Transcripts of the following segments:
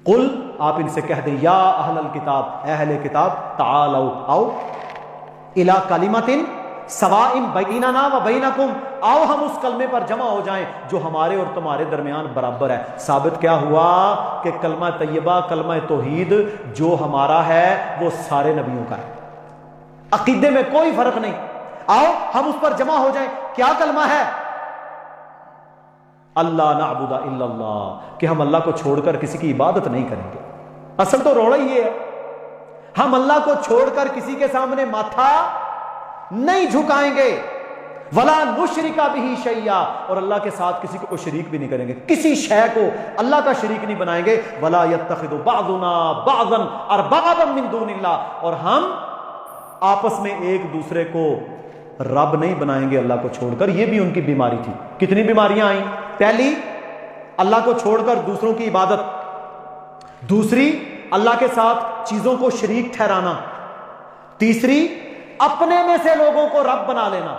قل آپ ان سے کہہ دیں یا اہل الکتاب، اے اہل کتاب، تعالوا آؤ، الی کلمۃ سواء بیننا و بینکم، آؤ ہم اس کلمے پر جمع ہو جائیں جو ہمارے اور تمہارے درمیان برابر ہے۔ ثابت کیا ہوا کہ کلمہ طیبہ، کلمہ توحید جو ہمارا ہے وہ سارے نبیوں کا ہے، عقیدے میں کوئی فرق نہیں۔ آؤ ہم اس پر جمع ہو جائیں۔ کیا کلمہ ہے؟ اللہ نعبد الا اللہ، کہ ہم اللہ کو چھوڑ کر کسی کی عبادت نہیں کریں گے۔ اصل تو روڑا ہی یہ ہے، ہم اللہ کو چھوڑ کر کسی کے سامنے ماتھا نہیں جھکائیں گے، ولا نشرک بہ شیئا، اور اللہ کے ساتھ کسی کو شریک بھی نہیں کریں گے، کسی شے کو اللہ کا شریک نہیں بنائیں گے۔ ولا یتخذ بعضنا بعضا اربابا من دون اللہ، اور ہم آپس میں ایک دوسرے کو رب نہیں بنائیں گے اللہ کو چھوڑ کر۔ یہ بھی ان کی بیماری تھی۔ کتنی بیماریاں آئیں؟ پہلی، اللہ کو چھوڑ کر دوسروں کی عبادت، دوسری اللہ کے ساتھ چیزوں کو شریک ٹھہرانا، تیسری اپنے میں سے لوگوں کو رب بنا لینا۔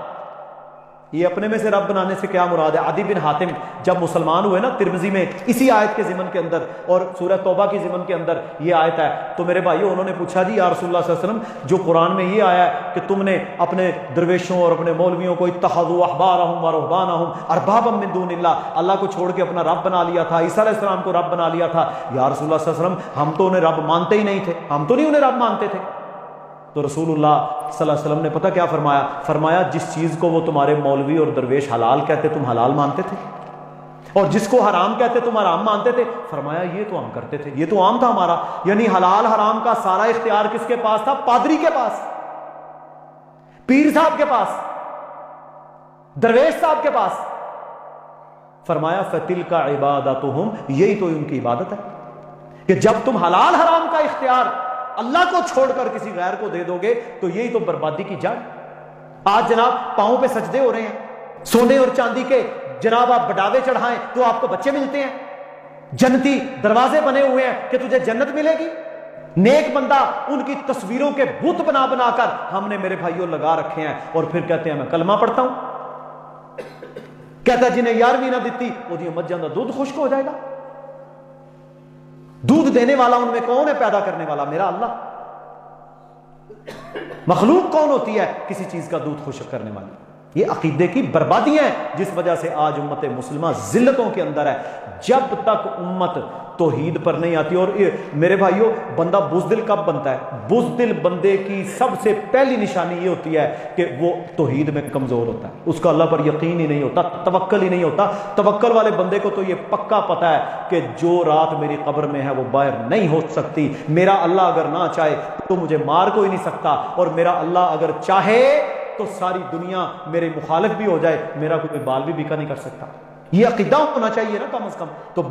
یہ اپنے میں سے رب بنانے سے کیا مراد ہے؟ عدی بن حاتم جب مسلمان ہوئے نا ترمذی میں اسی آیت کے ضمن کے اندر اور سورہ توبہ کی ضمن کے اندر یہ آیت ہے، تو میرے بھائیو انہوں نے پوچھا جی یا رسول اللہ صلی اللہ علیہ وسلم، جو قرآن میں یہ آیا ہے کہ تم نے اپنے درویشوں اور اپنے مولویوں کو اتخذوا احبارہم ورہبانہم اربابا من دون اللہ، اللہ کو چھوڑ کے اپنا رب بنا لیا تھا، عیسیٰ علیہ السلام کو رب بنا لیا تھا، یا رسول اللہ صلی اللہ علیہ وسلم ہم تو انہیں رب مانتے ہی نہیں تھے، ہم تو نہیں انہیں رب مانتے تھے۔ تو رسول اللہ صلی اللہ علیہ وسلم نے پتہ کیا فرمایا؟ فرمایا جس چیز کو وہ تمہارے مولوی اور درویش حلال کہتے تم حلال مانتے تھے، اور جس کو حرام کہتے تم حرام مانتے تھے، فرمایا یہ تو ہم کرتے تھے، یہ تو عام تھا ہمارا۔ یعنی حلال حرام کا سارا اختیار کس کے پاس تھا؟ پادری کے پاس، پیر صاحب کے پاس، درویش صاحب کے پاس۔ فرمایا فَتِلْكَ عِبَادَتُهُمْ، یہی تو ان کی عبادت ہے کہ جب تم حلال حرام کا اختیار اللہ کو چھوڑ کر کسی غیر کو دے دو گے تو یہی تو بربادی کی جڑ۔ آج جناب پاؤں پہ سجدے ہو رہے ہیں، سونے اور چاندی کے جناب آپ بڑاوے چڑھائیں تو آپ کو بچے ملتے ہیں، جنتی دروازے بنے ہوئے ہیں کہ تجھے جنت ملے گی۔ نیک بندہ ان کی تصویروں کے بت بنا بنا کر ہم نے میرے بھائیوں لگا رکھے ہیں، اور پھر کہتے ہیں میں کلمہ پڑھتا ہوں۔ کہتا ہے جنہیں 11ویں نہ دیتی وہ دی مجھ جاندہ دودھ خشک ہو جائے گا۔ دودھ دینے والا ان میں کون ہے؟ پیدا کرنے والا میرا اللہ۔ مخلوق کون ہوتی ہے کسی چیز کا دودھ خشک کرنے والی؟ یہ عقیدے کی بربادیاں ہیں جس وجہ سے آج امت مسلمہ ذلتوں کے اندر ہے۔ جب تک امت توحید پر نہیں آتی، اور میرے بھائیوں بندہ بزدل کب بنتا ہے؟ بزدل بندے کی سب سے پہلی نشانی یہ ہوتی ہے کہ وہ توحید میں کمزور ہوتا ہے، اس کا اللہ پر یقین ہی نہیں ہوتا، توکل ہی نہیں ہوتا۔ توکل والے بندے کو تو یہ پکا پتہ ہے کہ جو رات میری قبر میں ہے وہ باہر نہیں ہو سکتی، میرا اللہ اگر نہ چاہے تو مجھے مار کوئی نہیں سکتا، اور میرا اللہ اگر چاہے تو ساری دنیا میرے مخالف بھی ہو جائے، میرا کوئی بال بھی بیکا نہیں کر سکتا۔ یہ عقیدہ ہونا چاہیے نا کم از کم۔ تو